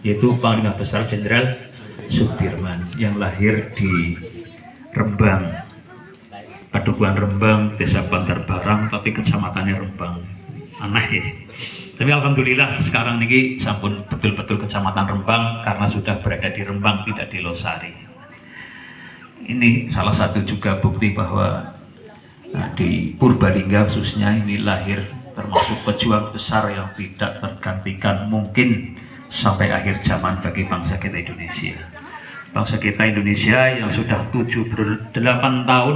yaitu Panglima Besar Jenderal Sudirman yang lahir di Rembang, Padukuhan Rembang, Desa Bantar Barang, tapi kecamatannya Rembang. Aneh ya. Tapi alhamdulillah sekarang ini sampun betul-betul kecamatan Rembang karena sudah berada di Rembang, tidak di Losari. Ini salah satu juga bukti bahwa di Purbalingga khususnya ini lahir termasuk pejuang besar yang tidak tergantikan mungkin sampai akhir zaman bagi bangsa kita Indonesia. Bangsa kita Indonesia yang sudah 78 tahun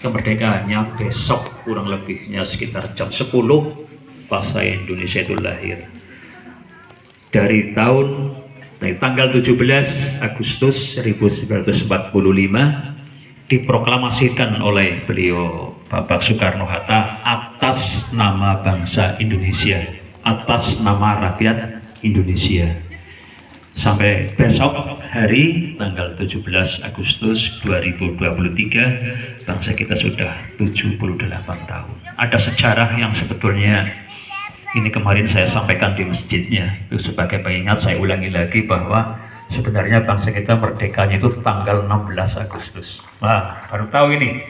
kemerdekaannya, besok kurang lebihnya sekitar jam 10 bangsa Indonesia itu lahir. Dari tanggal 17 Agustus 1945 diproklamasikan oleh beliau Bapak Soekarno-Hatta atas nama bangsa Indonesia, atas nama rakyat Indonesia. Sampai besok hari tanggal 17 Agustus 2023 bangsa kita sudah 78 tahun. Ada sejarah yang sebetulnya ini kemarin saya sampaikan di masjidnya, itu sebagai pengingat saya ulangi lagi bahwa sebenarnya bangsa kita merdekanya itu tanggal 16 Agustus. Wah, baru tahu ini.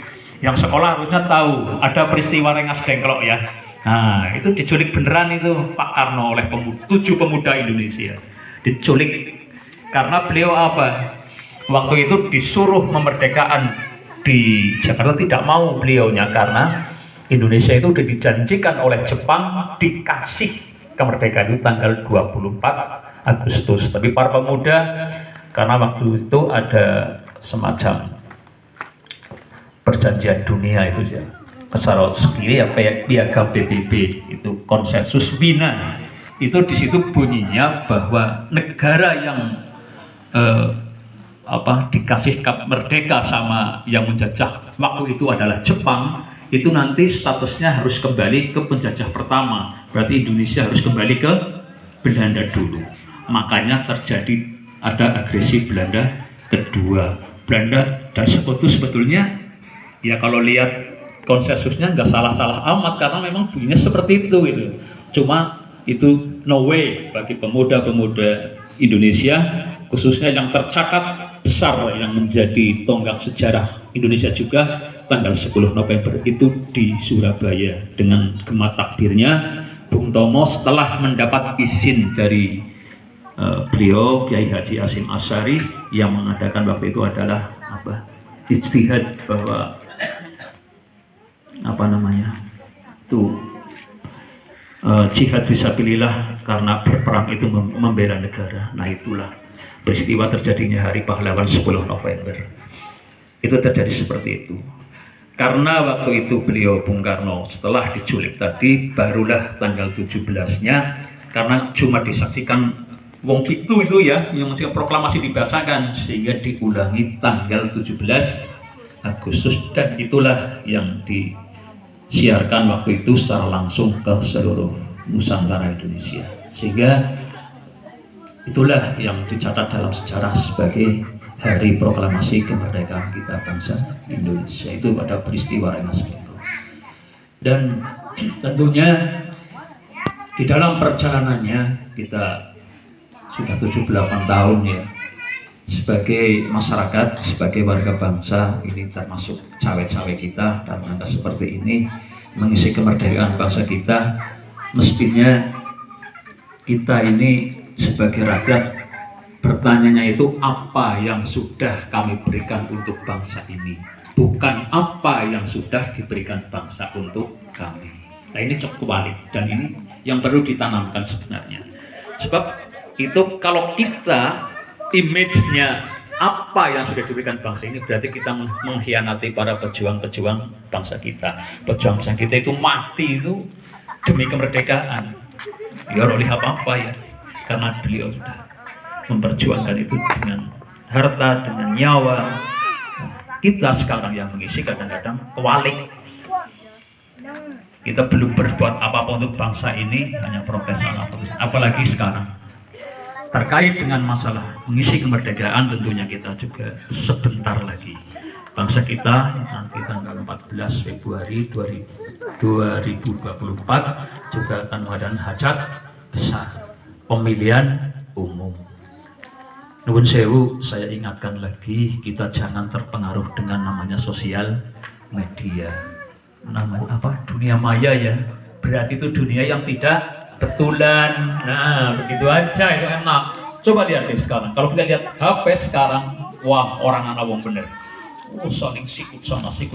Yang sekolah harusnya tahu, ada peristiwa Rengas Dengklok ya. Nah, itu diculik beneran itu Pak Karno oleh 7 pemuda Indonesia. Diculik karena beliau apa? Waktu itu disuruh memerdekakan di Jakarta, tidak mau beliaunya karena Indonesia itu sudah dijanjikan oleh Jepang dikasih kemerdekaan itu tanggal 24 Agustus. Tapi para pemuda karena waktu itu ada semacam perjanjian dunia itu ya, secara sendiri ya piagam PBB itu konsensus Wina. Itu di situ bunyinya bahwa negara yang dikasih merdeka sama yang menjajah waktu itu adalah Jepang, itu nanti statusnya harus kembali ke penjajah pertama, berarti Indonesia harus kembali ke Belanda dulu. Makanya terjadi ada agresi Belanda kedua. Belanda dan Sekutu sebetulnya ya kalau lihat konsensusnya nggak salah-salah amat karena memang bunyinya seperti itu gitu. Cuma itu no way bagi pemuda-pemuda Indonesia khususnya yang tercatat besar yang menjadi tonggak sejarah Indonesia juga tanggal 10 November itu di Surabaya dengan gema takbirnya Bung Tomo setelah mendapat izin dari beliau Kiai Haji Hasyim Asy'ari yang mengadakan waktu itu adalah ijtihad bahwa jihad fisabilillah karena berperang itu membela negara. Nah itulah peristiwa terjadinya Hari Pahlawan 10 November. Itu terjadi seperti itu. Karena waktu itu beliau Bung Karno setelah diculik tadi barulah tanggal 17-nya karena cuma disaksikan wong itu ya yang masih proklamasi dibacakan sehingga diulangi tanggal 17 Agustus dan itulah yang disiarkan waktu itu secara langsung ke seluruh Nusantara Indonesia sehingga itulah yang dicatat dalam sejarah sebagai Hari Proklamasi Kemerdekaan kita bangsa Indonesia. Itu pada peristiwa Rengas Dengklok. Dan tentunya di dalam perjalanannya kita sudah 78 tahun ya sebagai masyarakat, sebagai warga bangsa ini termasuk cawe-cawe kita dan rangka seperti ini mengisi kemerdekaan bangsa kita, mestinya kita ini sebagai rakyat bertanyanya itu apa yang sudah kami berikan untuk bangsa ini, bukan apa yang sudah diberikan bangsa untuk kami. Nah ini cukup balik dan ini yang perlu ditanamkan sebenarnya. Sebab itu kalau kita image-nya apa yang sudah diberikan bangsa ini berarti kita mengkhianati para pejuang-pejuang bangsa kita. Pejuang bangsa kita itu mati itu demi kemerdekaan. Ya oleh apa-apa ya, karena beliau sudah memperjuangkan itu dengan harta, dengan nyawa. Kita sekarang yang mengisi kadang-kadang kewalik. Kita belum berbuat apa-apa untuk bangsa ini, hanya profesional. Apalagi sekarang terkait dengan masalah mengisi kemerdekaan, tentunya kita juga sebentar lagi bangsa kita nanti tanggal 14 Februari 2024 juga akan mengadakan hajat besar pemilihan umum. Nuwun sewu, saya ingatkan lagi, kita jangan terpengaruh dengan namanya sosial media. Namanya apa? Dunia maya ya. Berarti itu dunia yang tidak betulan. Nah, begitu aja, itu enak. Coba lihat deh sekarang. Kalau kita lihat HP sekarang, wah, orang anak wong bener. Oh, saling sikut sana sikut